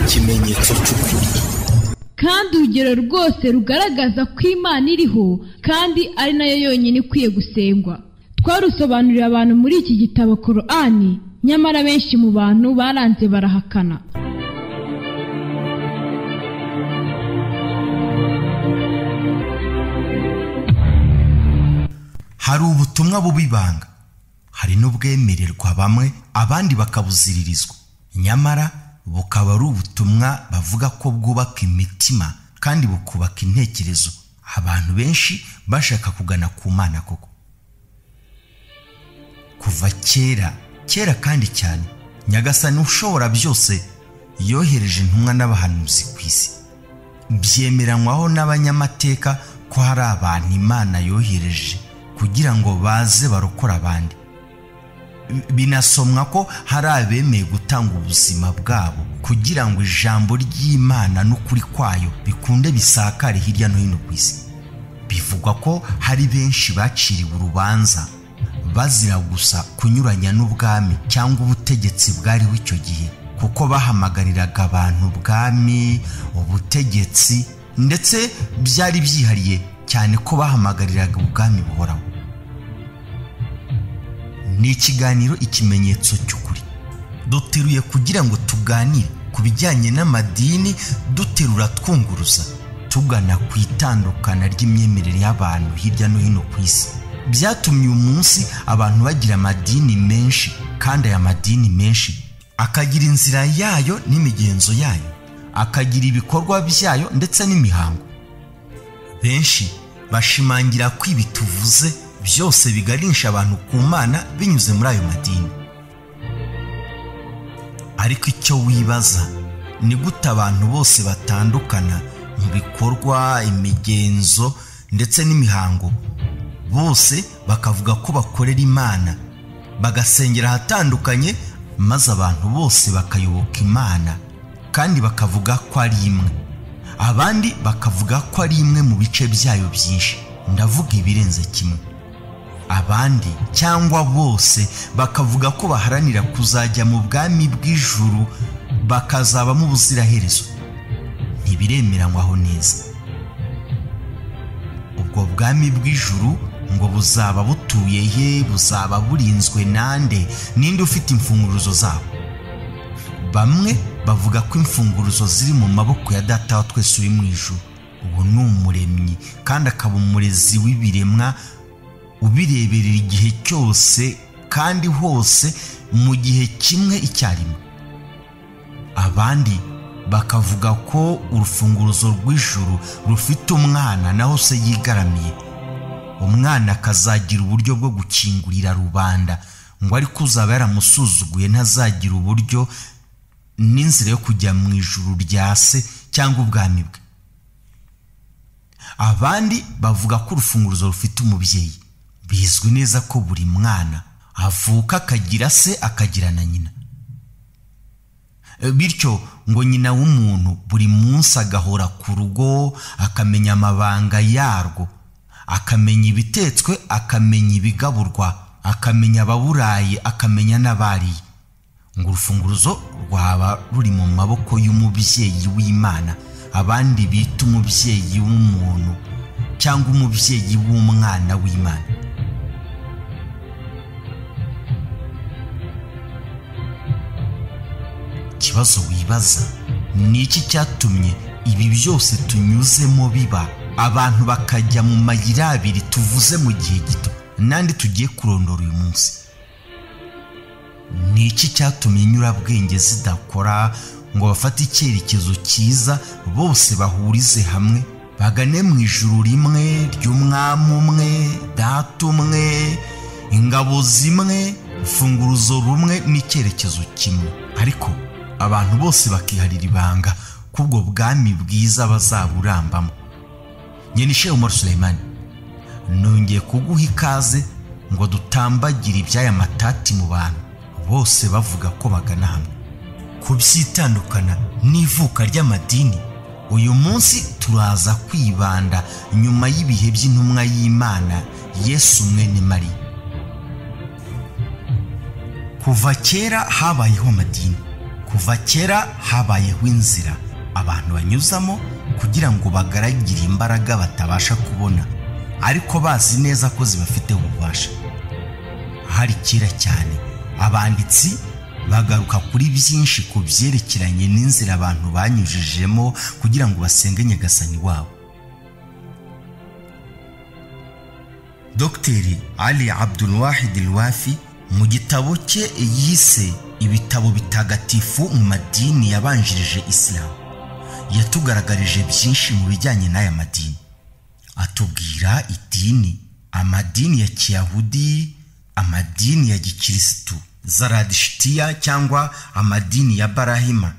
ikimenyetso cy'ukuri, kandi urugero rwose rugaragaza ko Imana iriho kandi ari nayo yonyine ikwiye gusengwa. Twarusobanurira abantu muri iki gitabo Korani, nyamara benshi mu bantu baranze barahakana. Hari ubutumwa bubibanga, hari n'ubwemererwa bamwe abandi bakabuziririzwa, nyamara bukaba ari ubutumwa bavuga ko bwubaka imitima kandi bukubaka intekerezo abantu benshi bashaka kugana ku Mana koko. Kuva kera kandi cyane, Nyagasani ushobora byose yohereje intumwa n'abahanuzi ku isi. Byemeranywaho n'abanyamateka ko hari abantu Imana yohereje kugira ngo baze barokora abandi. Binasomwa ko hari abemeye gutanga ubuzima bwabo kugira ngo ijambo ry'Imana n'ukuri kwayo bikunde bisakare hirya no hino ku isi. Bivugwa ko hari benshi baciriwe urubanza bazira gusa kunyuranya n'ubwami cyangwa ubutegetsi bwariho icyo gihe, kuko bahamagariraga abantu ubwami, ubutegetsi, ndetse byari byihariye cyane ko bahamagariraga ubwami buhoraho. Ni ikiganiro ikimenyetso cy'ukuri. Duteruye kugira ngo tuganire ku bijyanye n'amadini, duterura twunguruza tugana ku itandukana ry'imyemerere y'abantu hirya no hino ku isi. Byatumye uyu munsi abantu bagira amadini menshi, kandi aya madini menshi akagira inzira yayo n'imigenzo yayo, akagira ibikorwa byayo ndetse n'imihango. Benshi bashimangira ko ibi tuvuze byose biganisha abantu ku Mana binyuze muri ayo madini. Ariko icyo wibaza ni gute abantu bose batandukana mu bikorwa, imigenzo ndetse n'imihango, bose bakavuga ko bakorera Imana, bagasengera ahatandukanye, maze abantu bose bakayoboka Imana kandi bakavuga ko ari imwe. Abandi bakavuga ko ari imwe mu bice byayo byinshi, ndavuga ibirenze kimwe. Abandi cyangwa bose bakavuga ko baharanira kuzajya mu bwami bw'ijuru bakazabamo ubuziraherezo. Ntibiremeranywaho neza. Ubwo bwami bw'ijuru ngo buzaba butuye he, buzaba burinzwe nande, ninde ufite imfunguruzo zabo? Bamwe bavuga ko imfunguruzo ziri mu maboko ya Data wa twese uri mu ijuru. Uwo ni Umuremyi kandi akaba umurezi w'ibiremwa, ubireberera igihe cyose kandi hose mu gihe kimwe icyarimwe. Abandi bakavuga ko urufunguruzo rw'ijuru rufite Umwana, naho se yigaramiye. Umwana akazagira uburyo bwo gukingurira rubanda, ngo ariko uzaba yaramusuzuguye ntazagira uburyo n'inzira yo kujya mu ijuru rya se cyangwa ubwami bwe. Abandi bavuga ko urufunguruzo rufite umubyeyi. Bizwi neza ko buri mwana avuka akagira se akagira na nyina, bityo ngo nyina w'umuntu buri munsi agahora ku rugo, akamenya amabanga yarwo, akamenya ibitetswe, akamenya ibigaburwa, akamenya ababuraye, akamenya n'abariye. Ngo urufunguruzo rwaba ruri mu maboko y'umubyeyi w'Imana, abandi bita umubyeyi w'umuntu cyangwa umubyeyi w'umwana w'Imana. Ikibazo wibaza ni iki cyatumye ibi byose tunyuzemo biba, abantu bakajya mu mayira abiri tuvuze mu gihe gito n'andi tugiye kurondora uyu munsi? Ni iki cyatumye inyurabwenge zidakora ngo bafate icyerekezo cyiza, bose bahurize hamwe bagane mu ijuru rimwe ry'Umwami umwe, Data umwe, ingabo zimwe, urufunguruzo rumwe n'icyerekezo kimwe? Ariko abantu bose bakiharira ibanga kubwo bwami bwiza bazaburambamo. Nyene Sheikh Omar Suleiman, nongeye kuguha ikaze ngo dutambagire iby'aya matati mu bantu bose bavuga ko bagana hamwe. Kubyitandukana n'ivuka ry'amadini, uyu munsi turaza kwibanda nyuma y'ibihe by'intumwa y'Imana Yesu mwene Mariya. Kuva kera habayeho amadini, kuva kera habayeho inzira abantu banyuzamo kugira ngo bagaragire imbaraga batabasha kubona ariko bazi neza ko zibafite ububasha. Hari kera cyane abanditsi bagaruka kuri byinshi ku byerekeranye n'inzira abantu banyujijemo kugira ngo basenge Nyagasani wabo. Dr. Ali Abdul Wahid Al-Wafi mu gitabo cye yise ibitabo bitagatifu mu madini yabanjirije Islam yatugaragarije byinshi mu bijyanye n'aya madini. Atubwira idini, amadini ya Kiyahudi, amadini ya Gikristo, Zaradishtiya cyangwa amadini ya Barahima.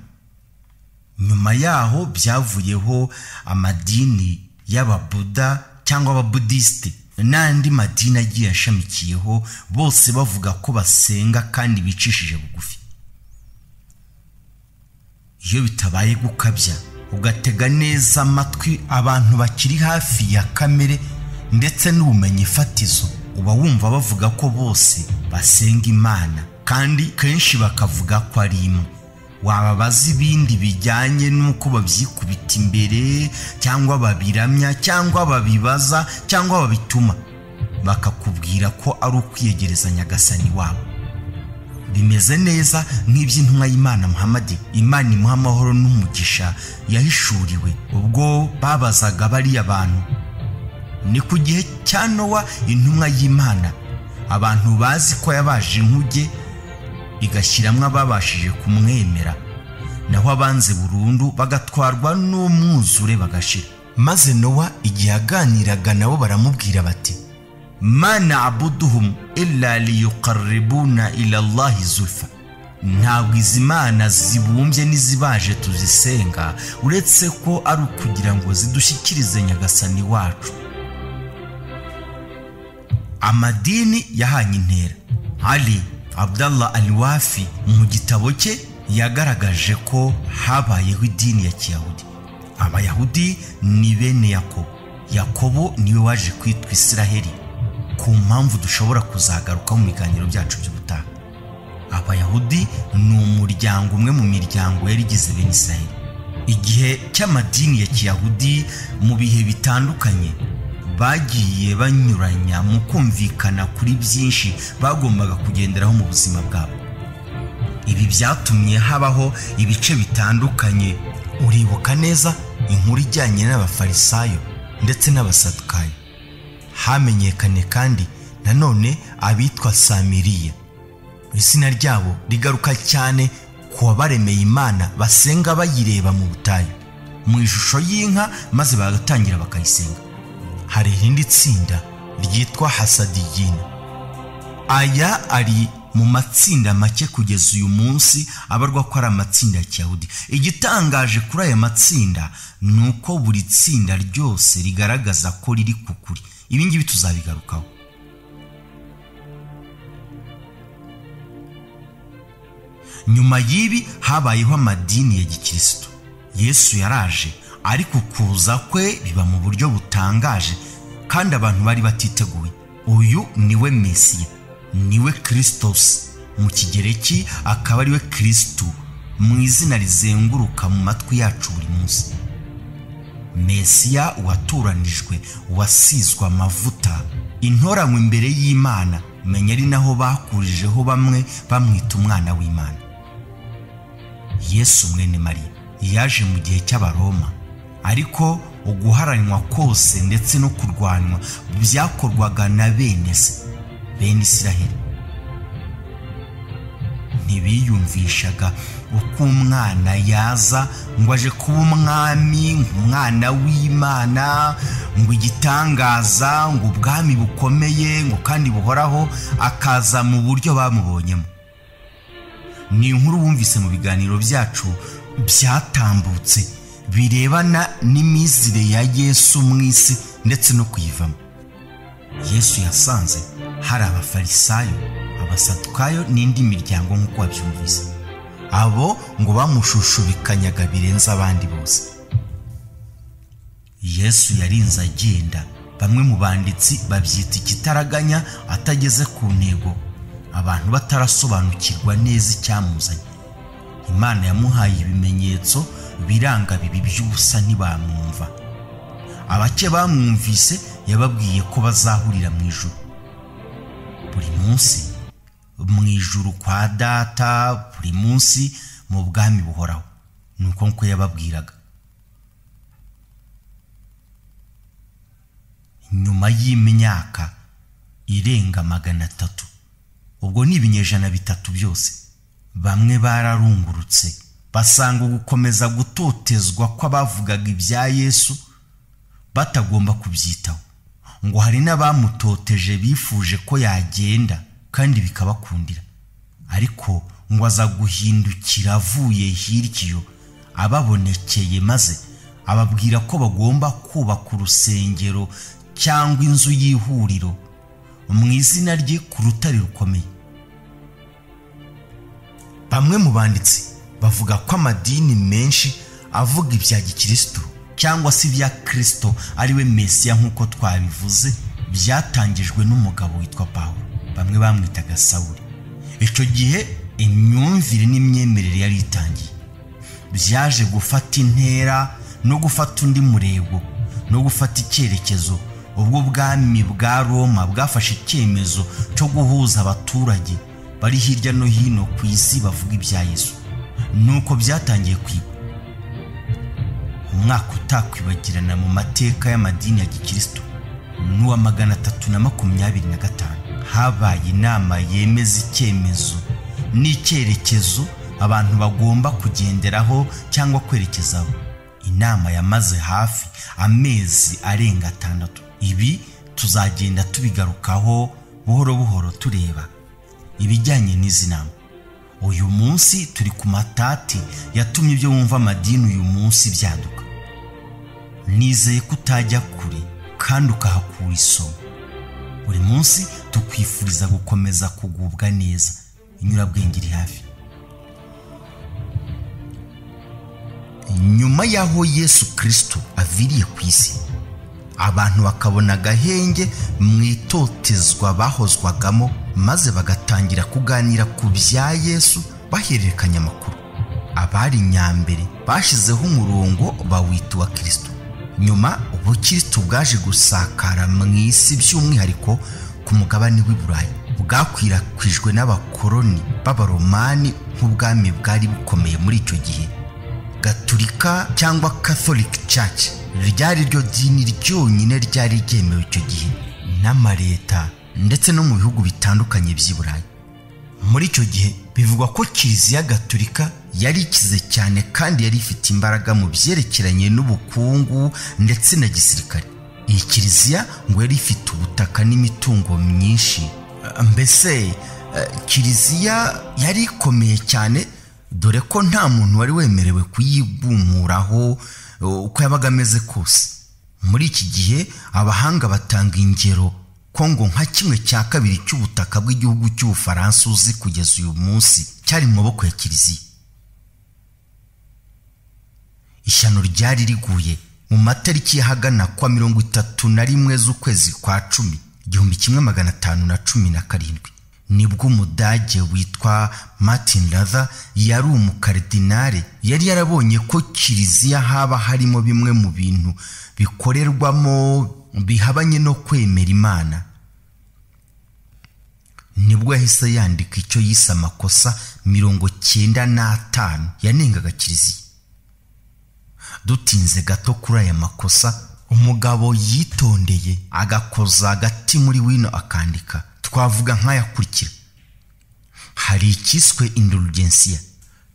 Nyuma yaho byavuyeho amadini y'Ababuda cyangwa Ababudiste n'andi madini agiye ashamikiyeho, bose bavuga ko basenga kandi bicishije bugufi. Iyo bitabaye gukabya ugatega neza amatwi abantu bakiri hafi ya kamere ndetse n'ubumenyi fatizo, uba wumva bavuga ko bose basenga Imana kandi kenshi bakavuga ko ari imwe. Wababaza ibindi bijyanye n'uko babyikubita imbere cyangwa babiramya cyangwa babibaza cyangwa babituma, bakakubwira ko ari ukwiyegereza Nyagasani wabo. Bimeze neza nk'iby'intumwa y'Imana Muhammad, Imana imuha amahoro n'umugisha, yahishuriwe ubwo babazaga bari abantu. Ni ku gihe cya Nowa, intumwa y'Imana, abantu bazi ko yabaje inkuge igashyiramo ababashije kumwemera, naho abanze burundu bagatwarwa n'umwuzure bagashira. Maze Nowa igihe aganiraga nabo baramubwira bati, ma na'buduhum illa liyuqarribuna ila Allahi zulfa. Ntabwo izi mana zibumbye n'izibaje tuzisenga uretse ko ari ukugira ngo zidushyikirize Nyagasani wacu. Amadini yahanye intera. Ali Abdallah Al-Wafi mu gitabo cye yagaragaje ko habayeho idini ya Kiyahudi. Abayahudi ni bene Yakobo. Yakobo niwe waje kwitwa Isiraheli, ku mpamvu dushobora kuzagaruka mu biganiro byacu by'ubutaha. Abayahudi ni umuryango umwe mu miryango yari igize bene Isiraheli. Igihe cy'amadini ya Kiyahudi mu bihe bitandukanye bagiye banyuranya mu kumvikana kuri byinshi bagombaga kugenderaho mu buzima bwabo. Ibi byatumye habaho ibice bitandukanye. Uribuka neza inkuru ijyanye n'Abafarisayo ndetse n'Abasadukayo. Hamenyekane kandi nanone abitwa Samiriya. Izina ryabo rigaruka cyane ku wabaremeye Imana basenga bayireba mu butayu mu ishusho y'inka, maze bagatangira bakayisenga. Hari irindi tsinda ryitwa Hasadiyina. Aya ari mu matsinda make kugeza uyu munsi abarwa ko ari amatsinda ya Kiyahudi. Igitangaje kuri aya matsinda ni uko buri tsinda ryose rigaragaza ko riri kukuri. Ibi ngibi tuzabigarukaho. Nyuma y'ibi habayeho amadini ya Gikristo. Yesu yaraje, ariko kuza kwe biba mu buryo butangaje kandi abantu bari batiteguye. Uyu niwe Mesiya, niwe Kristos mu Kigereki, akaba ariwe Kristo mu izina rizenguruka mu matwi yacu buri munsi. Mesiya waturanijwe, wasizwe amavuta, intoranywe imbere y'Imana. Menya ari naho bakurijeho bamwe bamwita umwana w'Imana. Yesu mwene Mariya yaje mu gihe cy'Abaroma, ariko uguharanwa kose ndetse no kurwanwa byakorwaga na bene Isiraheli. Ntibiyumvishaga uko umwana yaza ngo aje kuba umwami, umwana w'Imana, ngo igitangaza, ngo ubwami bukomeye, ngo kandi buhoraho, akaza mu buryo bamubonyemo. Ni inkuru wumvise mu biganiro byacu byatambutse birebana n'imizire ya Yesu mu isi ndetse no kuyivamo. Yesu yasanze hari Abafarisayo, Abasadukayo n'indi miryango nk'uko wabyumvise. Abo ngo bamushushubikanyaga birenze abandi bose. Yesu yarinze agenda. Bamwe mu banditsi babyita ikitaraganya, atageze ku ntego, abantu batarasobanukirwa neza icyamuzanye. Imana yamuhaye ibimenyetso biranga bibi by'ubusa ntibamwumva. Abake bamwumvise yababwiye ko bazahurira mu ijuru. Buri munsi mu ijuru kwa Data, buri munsi mu bwami buhoraho. Nuko nko yababwiraga. Nyuma y'imyaka irenga 300, ubwo ni ibinyejana 3 byose, bamwe bararungurutse basanga gukomeza gutotezwa kw'abavugaga ibya Yesu batagomba kubyitaho, ngo hari n'abamutoteje bifuje ko yagenda kandi bikabakundira, ariko ngo aza guhindukira avuye hirya ababonekeye, maze ababwira ko bagomba kubaka urusengero cyangwa inzu y'ihuriro mu izina rye ku rutare rukomeye. Bamwe mu banditsi bavuga ko amadini menshi avuga ibya gikristo cyangwa se ibya Kristo ariwe Mesiya nk'uko twabivuze byatangijwe n'umugabo witwa Pawulo, bamwe bamwitaga Sawuli. Icyo gihe imyumvire n'imyemerere yari itangiye, byaje gufata intera no gufata undi murego no gufata icyerekezo, ubwo bwami bwa Roma bwafashe icyemezo cyo guhuza abaturage bari hirya no hino ku isi bavuga ibya Yesu. Nuko byatangiye kwigwa. Umwaka utakwibagirana mu mateka y'amadini ya gikristo n'uwa 325 habaye inama yemeza icyemezo n'icyerekezo abantu bagomba kugenderaho cyangwa kwerekezaho. Inama yamaze hafi amezi arenga 6. Ibi tuzagenda tubigarukaho buhoro buhoro tureba ibijyanye n'izi nama. Uyu munsi turi ku matati yatumye ibyo wumva amadini uyu munsi byaduka. Nizeye ko utajya kure kandi ukahakura isomo. Buri munsi tukwifuriza gukomeza kugubwa neza. Inyurabwenge iri hafi. Nyuma yaho Yesu Kristo aviriye ku isi, abantu bakabona agahenge mu itotezwa bahozwagamo, maze bagatangira kuganira ku bya Yesu bahererekanya amakuru. Abari nyambere bashizeho umurongo bawita wa Kristo. Nyuma ubukristo bwaje gusakara mu isi, by'umwihariko ku mugabane w'i Burayi, bwakwirakwijwe n'abakoloni b'Abaromani nk'ubwami bwari bukomeye muri icyo gihe. Gatolika cyangwa Catholic Church ryari ryo dini ryonyine ryari ryemewe icyo gihe n'amareta ndetse no mu bihugu bitandukanye by'i Burayi. Muri icyo gihe bivugwa ko Kiliziya Gatolika yari ikize cyane kandi yari ifite imbaraga mu byerekeranye n'ubukungu ndetse na gisirikare. Iyi Kiliziya ngo yari ifite ubutaka n'imitungo myinshi. Mbese Kiliziya yari ikomeye cyane, dore ko nta muntu wari wemerewe kuyigumuraho uko yabaga ameze kose. Muri iki gihe abahanga batanga ingero ko ngo nka 1/2 cy'ubutaka bw'igihugu cy'Ubufaransa uzi kugeza uyu munsi cyari mu maboko ya Kiliziya. Ishyano ryari riguye mu matariki y'ahagana kwa 31 z'ukwezi kwa 10 1517, nibwo umudage witwa Martin Luther yari umukardinale yari yarabonye ko Kiliziya haba harimo bimwe mu bintu bikorerwamo bihabanye no kwemera Imana. Nibwo yahise yandika icyo yise amakosa 95 yanengaga Kiliziya. Dutinze gato kuri aya makosa, umugabo yitondeye agakoza agati muri wino akandika. Twavuga nk'ayakurikira: hari ikiswe indulgencia.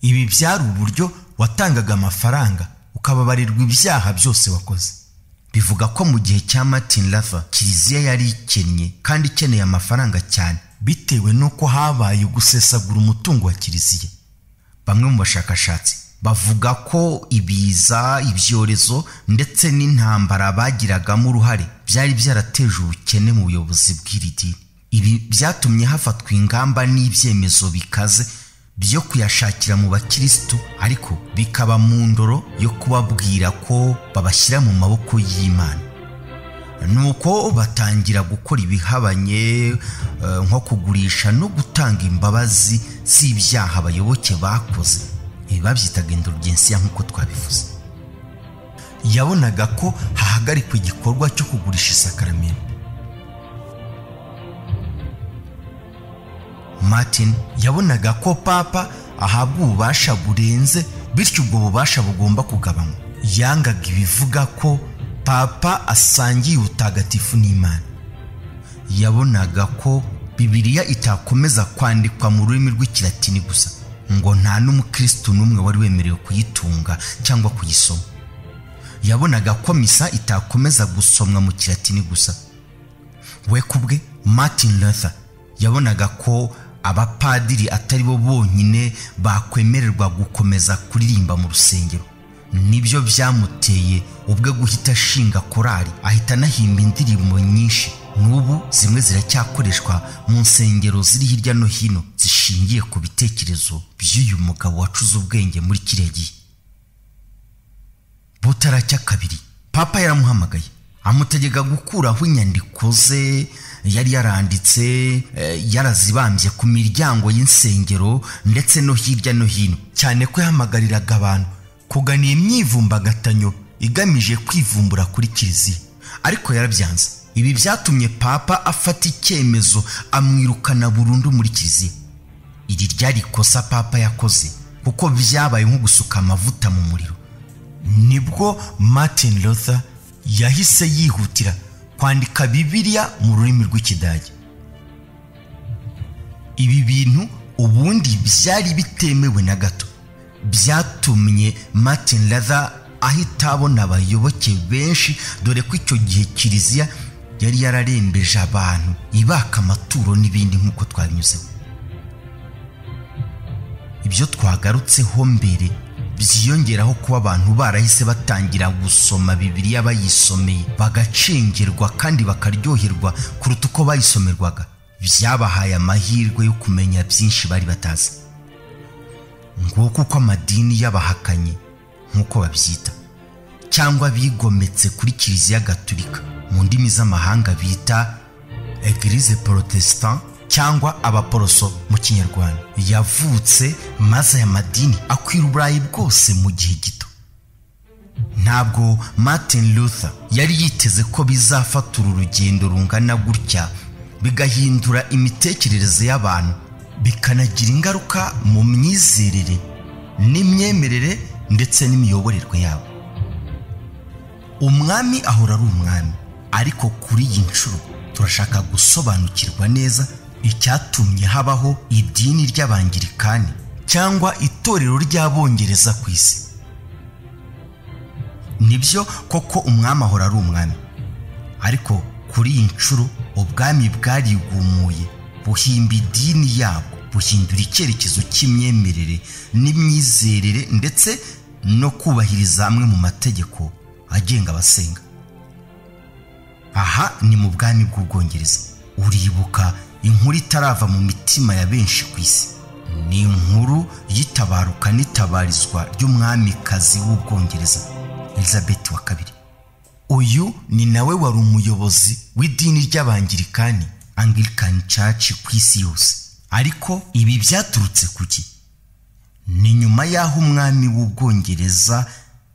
Ibi byari uburyo watangaga amafaranga ukababarirwa ibyaha byose wakoze. Bivuga ko mu gihe cya Martin Luther Kiliziya yari ikennye kandi ikeneye amafaranga cyane, bitewe nuko habaye gusesagura umutungo wa Kiliziya. Bamwe mu bashakashatsi bavuga ko ibiza, ibyorezo ndetse n'intambara bagiragamo uruhare byari byarateje ubukene mu buyobozi bw'iri dini. Ibi byatumye hafatwa ingamba n'ibyemezo bikaze byo kuyashakira mu bakristo, ariko bikaba mu ndoro yo kubabwira ko babashyira mu maboko y'Imana. Nuko batangira gukora ibihabanye nko kugurisha no gutanga imbabazi z'ibyaha abayoboke bakoze, babyitaga indulgensiya nk'uko twabivuze. Yabonaga ko hahagarikwa igikorwa cyo kugurisha isakaramentu. Martin yabonaga ko papa ahabwa ububasha burenze, bityo ubwo bubasha bugomba kugabanywa. Yangaga ibivuga ko papa asangiye ubutagatifu n'Imana. Yabonaga ko Bibiliya itakomeza kwandikwa mu rurimi rw'ikilatini gusa, ngo nta n'umukristo n'umwe wari wemerewe kuyitunga cyangwa kuyisoma. Yabonaga ko misa itakomeza gusomwa mu kilatini gusa. We kubwe Martin Luther yabonaga ko abapadiri atari bo bonyine bakwemererwa gukomeza kuririmba mu rusengero. Nibyo byamuteye ubwo guhita ashinga korali, ahita anahimba indirimbo nyinshi. N'ubu zimwe ziracyakoreshwa mu nsengero ziri hirya no hino, zishingiye ku bitekerezo by'uyu mugabo wacuze ubwenge muri kiriya gihe. Butaracya kabiri, papa yaramuhamagaye amutegeka gukuraho inyandiko ze yari yaranditse, yarazibambye ku miryango y'insengero ndetse no hirya no hino, cyane ko yahamagariraga abantu kugana imyivumbagatanyo igamije kwivumbura kuri kiliziya. Ariko yarabyanze. Ibi byatumye papa afata icyemezo amwirukana burundu muri kiliziya. Iri ryari ikosa papa yakoze, kuko byabaye nko gusuka amavuta mu muriro. Nibwo Martin Luther yahise yihutira kwandika Bibiliya mu rurimi rw'Ikidage. Ibi bintu ubundi byari bitemewe na gato. Byatumye Martin Luther ahita abona abayoboke benshi, dore ko icyo gihe kiliziya yari yararembeje abantu, ibaka amaturo n'ibindi nk'uko twabinyuzeho. Ibyo twagarutseho mbere byiyongeraho kuba abantu barahise batangira gusoma Bibiliya bayisomeye, bagacengerwa kandi bakaryoherwa kuruta uko bayisomerwaga. Byabahaye amahirwe yo kumenya byinshi bari batazi. Nguko uko amadini y'abahakanye nk'uko babyita, cyangwa bigometse kuri kiliziya gatolika, mu ndimi z'amahanga bita Eglise Protestant cyangwa abaporoso mu Kinyarwanda, yavutse maze aya madini akwira Uburayi bwose mu gihe gito. Ntabwo Martin Luther yari yiteze ko bizafata urugendo rungana gutya, bigahindura imitekerereze y'abantu, bikanagira ingaruka mu myizerere n'imyemerere ndetse n'imiyoborerwe yabo. Umwami ahora ari umwami, ariko kuri iyi nshuro turashaka gusobanukirwa neza icyatumye habaho idini ry'Abangirikani cyangwa itorero ry'Abongereza ku isi. Nibyo koko umwami ahora ari umwami, ariko kuri iyi nshuro ubwami bwarigumuye, buhimba idini yabo, buhindura icyerekezo cy'imyemerere n'imyizerere ndetse no kubahiriza amwe mu mategeko agenga abasenga. Aha ni mu bwami bw'Ubwongereza. Uribuka inkuru itarava mu mitima ya benshi ku isi, ni inkuru y'itabaruka n'itabarizwa ry'umwamikazi w'Ubwongereza Elizabeth wa kabiri. Uyu ni nawe wari umuyobozi w'idini ry'Abangirikani, Anglican Church ku isi yose. Ariko ibi byaturutse kuki? Ni nyuma y'aho umwami w'Ubwongereza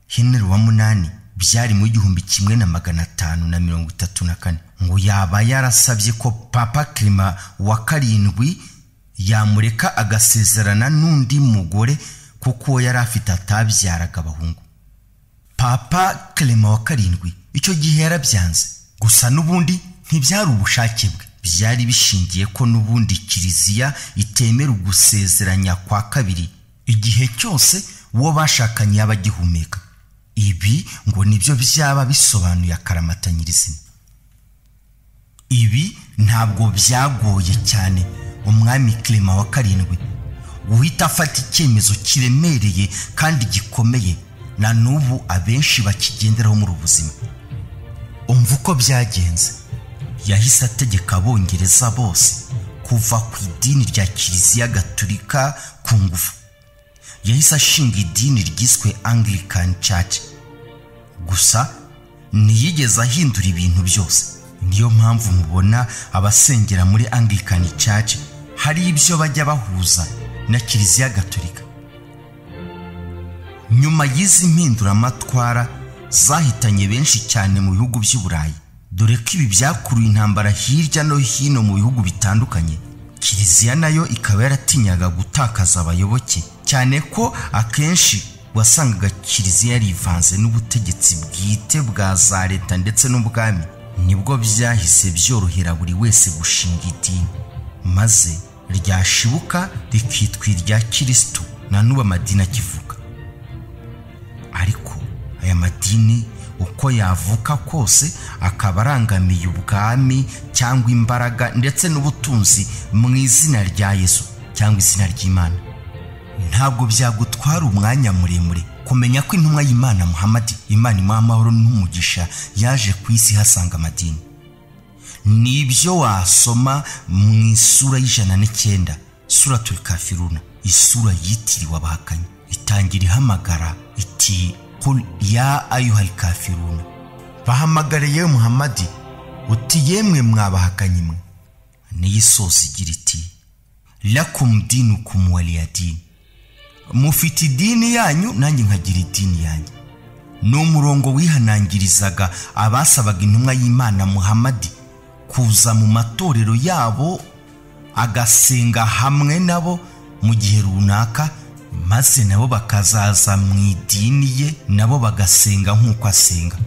Henry wa munani, byari mu 1534, ngo yaba yarasabye ko Papa Clement wa karindwi yamureka agasezerana n'undi mugore kuko yari afite atabyaraga abahungu. Papa Clement wa karindwi icyo gihe yarabyanze, gusa n'ubundi ntibyari ubushake bwe, byari bishingiye ko n'ubundi kiliziya itemera ugusezeranya kwa kabiri igihe cyose uwo bashakanye yaba agihumeka. Ibi ngo nibyo byaba bisobanuye akaramatanyirizina. Ibi ntabwo byagoye cyane umwami Clement wa karindwi guhita afata icyemezo kiremereye kandi gikomeye, na n'ubu abenshi bakigenderaho muri ubuzima. Umva uko byagenze. Yahise ategeka Abongereza bose kuva ku idini rya kiliziya gatolika ku ngufu. Yahise ashinga idini ryiswe Anglican Church. Gusa ntiyigeze ahindura ibintu byose. Niyo mpamvu mubona abasengera muri Anglican Church hari ibyo bajya bahuza na kiliziya gatolika. nyuma y'izi mpinduramatwara zahitanye benshi cyane mu bihugu by'Uburayi, dore ko ibi byakuruye intambara hirya no hino mu bihugu bitandukanye. Kiliziya nayo ikaba yaratinyaga gutakaza abayoboke, cyane ko akenshi wasangaga Kiliziya yarivanze n'ubutegetsi bwite bwa za leta ndetse n'ubwami. Nibwo byahise byorohera buri wese gushinga idini, maze ryashibuka rikitwa irya Kristo, na n'ubu amadini akivuga. Ariko aya madini uko yavuka kose akaba arangamiye ubwami cyangwa imbaraga ndetse n'ubutunzi mu izina rya Yesu cyangwa izina ry'Imana. Ntabwo byagutwara umwanya muremure kumenya ko intumwa y'Imana Muhammad, Imana imuha amahoro n'umugisha, yaje ku isi hasanga amadini. Nibyo wasoma mu isura y'109, Suratul Kafiruna, isura yitiriwe abahakanyi. Itangira ihamagara iti Qul ya ayyuhal kafiruna, bahamagare yewe Muhammad uti yemwe mwabahakanyi mwe. Niyisoza igira iti lakum dinukum waliyadin, mufite idini yanyu nanjye nkagira idini yanyu. N'umurongo wihanangirizaga abasabaga intumwa y'Imana Muhammad kuza mu matorero yabo agasenga hamwe nabo mu gihe runaka, maze nabo bakazaza mu idini ye nabo bagasenga nk'uko asenga.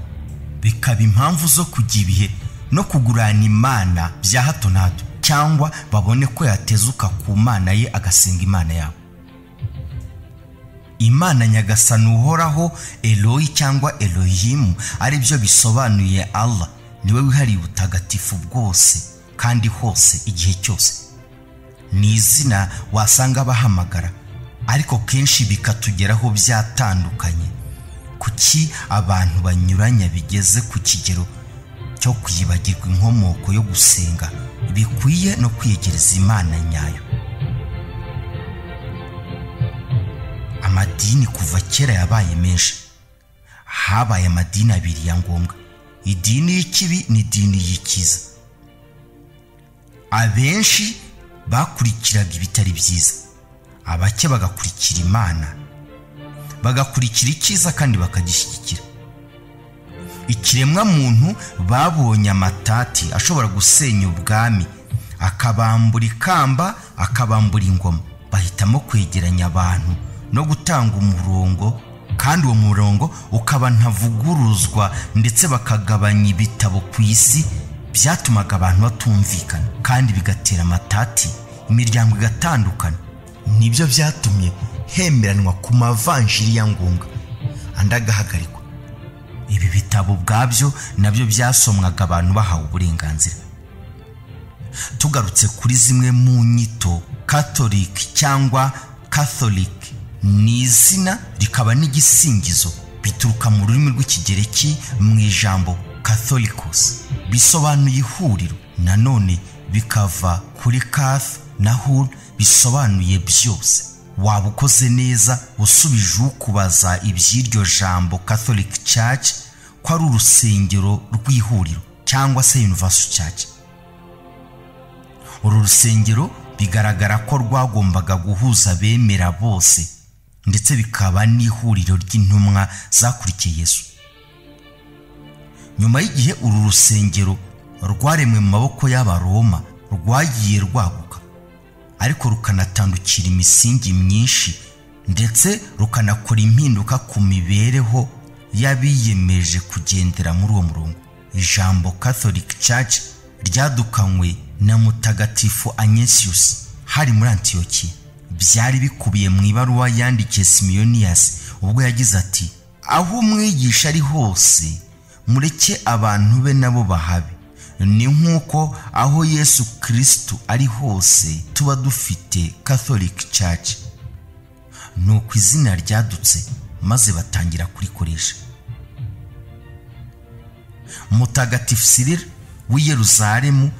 Bikaba impamvu zo kujya ibihe no kugurana Imana bya hato na hato, cyangwa babone ko yatezuka ku Mana ye agasenga Imana yabo. Imana nyagasani uhoraho, Eloi cyangwa Elohim, ari byo bisobanuye Allah, niwe wihariye ubutagatifu bwose kandi hose igihe cyose. Ni izina wasanga bahamagara, ariko kenshi bikatugeraho byatandukanye. Kuki abantu banyuranya bigeze ku kigero cyo kwibagirwa inkomoko yo gusenga bikwiye no kwiyegereza Imana nyayo. Amadini kuva kera yabaye menshi. Habaye amadini abiri ya ngombwa, idini y'ikibi n'idini y'ikiza. Abenshi bakurikiraga ibitari byiza, abake bagakurikira Imana, bagakurikira icyiza kandi bakagishyigikira. Ikiremwa muntu babonye amatati ashobora gusenya ubwami, akabambura ikamba, akabambura ingoma, bahitamo kwegeranya abantu no gutanga umurongo, kandi uwo murongo ukaba ntavuguruzwa, ndetse bakagabanya ibitabo ku isi. Byatumaga abantu batumvikana kandi bigatera amatati, imiryango igatandukana. Nibyo byatumye hemeranwa ku mavanjiri ya ngombwa, andi agahagarikwa. Ibi bitabo bwabyo nabyo byasomwaga abantu bahawe uburenganzira. Tugarutse kuri zimwe mu nyito, Catholic cyangwa Catholic ni izina rikaba n'igisingizo, bituruka mu rurimi rw'Ikigereki mu ijambo Catholicos, bisobanuye ihuriro. Nanone bikava kuri Cath na Hul, bisobanuye byose. Waba ukoze neza usubije ukubaza iby'iryo jambo Catholic Church ko ari urusengero rw'ihuriro cyangwa se Universal Church. Uru rusengero bigaragara ko rwagombaga guhuza bemera bose, ndetse bikaba n'ihuriro ry'intumwa zakurikiye Yesu. Nyuma y'igihe uru rusengero rwaremwe mu maboko y'Abaroma, rwagiye rwaguka, ariko rukanatandukira imisingi myinshi, ndetse rukanakora impinduka ku mibereho y'abiyemeje kugendera muri uwo murongo. Ijambo Catholic Church ryadukanywe na Mutagatifu Agnesius hari muri Antiokia. Byari bikubiye mu ibaruwa yandikiye Simonias, ubwo yagize ati, aho umwigisha ari hose mureke abantu be nabo bahabe. Ni nk'uko aho Yesu Kristo ari hose tuba dufite Catholic Church. Nuko izina ryadutse maze batangira kurikoresha. Mutagatifu Cyril w'i Yerusalemu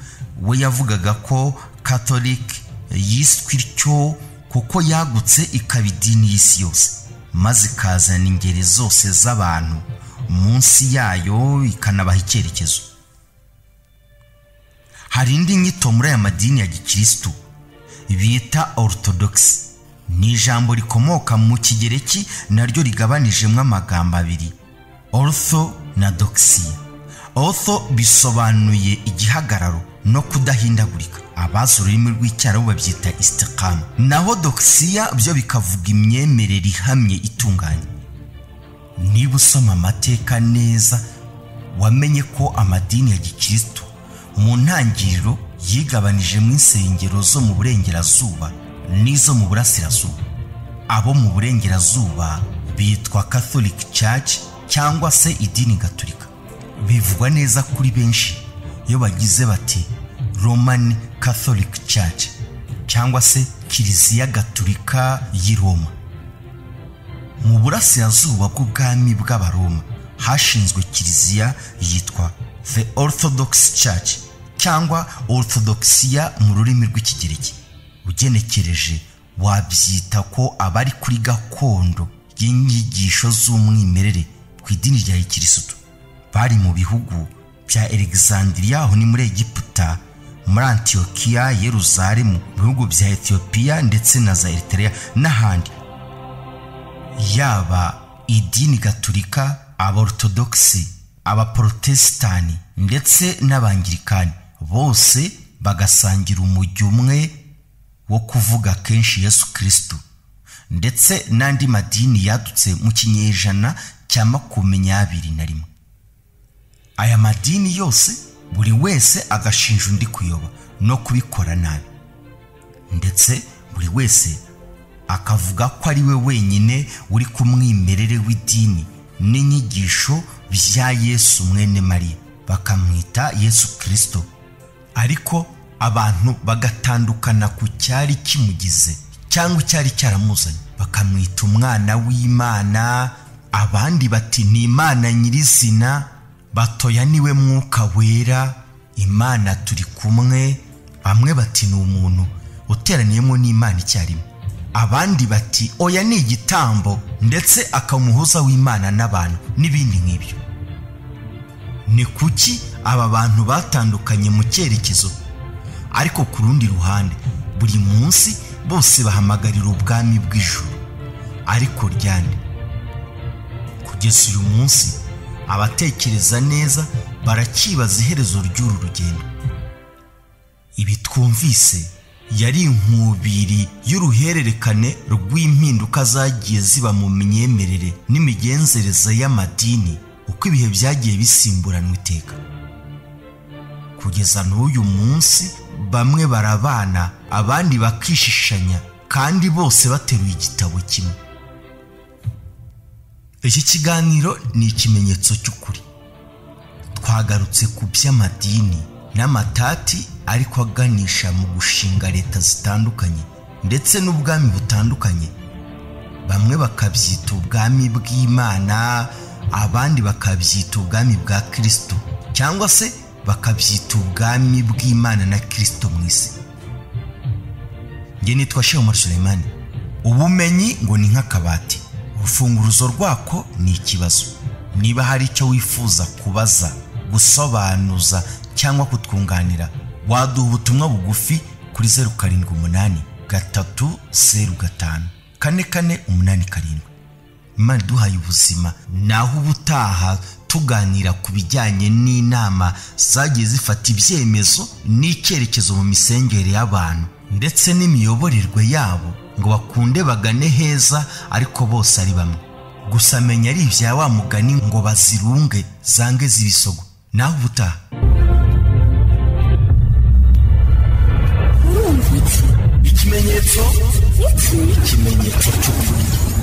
we yavugaga ko Catholic yiswe ityo kuko yagutse ikaba idini y'isi yose, maze ikazana ingeri zose z'abantu munsi yayo, ikanabaha icyerekezo. Hari indi nyito muri aya madini ya Gikristo bita Orthodox, ni ijambo rikomoka mu kigereki naryo rigabanijemo amagambo abiri, ortho na doxia. Ortho bisobanuye igihagararo no kudahindagurika, abazi ururimi rw'icyarabu babyita istiqama, naho doxia byo bikavuga imyemerere ihamye itunganye. Niba usoma amateka neza wamenye ko amadini ya gikristo mu ntangiriro yigabanije mu insengero zo mu burengerazuba n'izo mu burasirazuba. Abo mu burengerazuba bitwa Catholic Church cyangwa se idini gatolika. Bivugwa neza kuri benshi iyo bagize bati Roman Catholic Church cyangwa se Kiliziya Gatolika y'i Roma. Mu burasirazuba bw'ubwami bw'Abaroma hashinzwe kiliziya yitwa The Orthodox Church cyangwa Orthodoxia mu rurimi rw'ikigereki. Ugenekereje wabyita ko abari kuri gakondo y'inyigisho z'umwimerere ku idini rya Gikristo bari mu bihugu bya Alexandria, aho ni muri Egiputa, muri Antiokia, Yerusalemu, mu bihugu bya Ethiopia ndetse na za Eritrea n'ahandi. Yaba idini gatolika, aborthodoxi, abaprotestani ndetse n'abangirikani bose bagasangira umujyi umwe wo kuvuga kenshi Yesu Kristo, ndetse n'andi madini yadutse mu kinyejana cya 21. Aya madini yose buri wese agashinja undi kuyoba no kubikora nabi, ndetse buri wese akavuga ko ari we wenyine uri ku mwimerere w'idini n'inyigisho bya Yesu mwene Mariya, bakamwita Yesu Kristo. Ariko abantu bagatandukana ku cyari kimugize cyangwa cyari cyaramuzanye, bakamwita umwana w'Imana, abandi bati ni Imana nyirizina, batoya niwe Mwuka Wera, Imana turi kumwe, bamwe bati ni umuntu uteraniyemo n'Imana icyarimwe, abandi bati oya ni igitambo ndetse akamuhuza w'Imana n'abantu n'ibindi nk'ibyo. Ni kuki aba bantu batandukanye mu cyerekezo, ariko ku rundi ruhande buri munsi bose bahamagarira ubwami bw'ijuru? Ariko ryande kugeza uyu munsi abatekereza neza barakibaza iherezo ry'uru rugendo. Ibi twumvise yari inkubiri y'uruhererekane rw'impinduka zagiye ziba mu myemerere n'imigenzereze y'amadini uko ibihe byagiye bisimburanwa iteka. Kugeza n'uyu munsi bamwe barabana, abandi bakishishanya, kandi bose bateruye igitabo kimwe. Iki kiganiro ni ikimenyetso cy'ukuri. Twagarutse ku by'amadini n'amatati ariko aganisha mu gushinga leta zitandukanye ndetse n'ubwami butandukanye. Bamwe bakabyita ubwami bw'Imana, abandi bakabyita ubwami bwa Kristo, cyangwa se bakabyita ubwami bw'Imana na Kristo mu isi. Nge nitwa Sheikh Omar Suleiman. Ubumenyi ngo ni nk'akabati, urufunguruzo rwako ni ikibazo. Niba hari icyo wifuza kubaza, gusobanuza cyangwa kutwunganira, waduha ubutumwa bugufi kuri 078 305 4487. Imana duhaye ubuzima, naho ubutaha tuganira ku bijyanye n'inama zagiye zifata ibyemezo n'icyerekezo mu misengere y'abantu ndetse n'imiyoborerwe yabo ngo bakunde bagane heza, ariko bose ari bamwe. Gusa menya ari ibya wa mugani ngo bazirunge zange z'ibisogo. Naho ubutaha. Ikimenyetso cy'ukuri.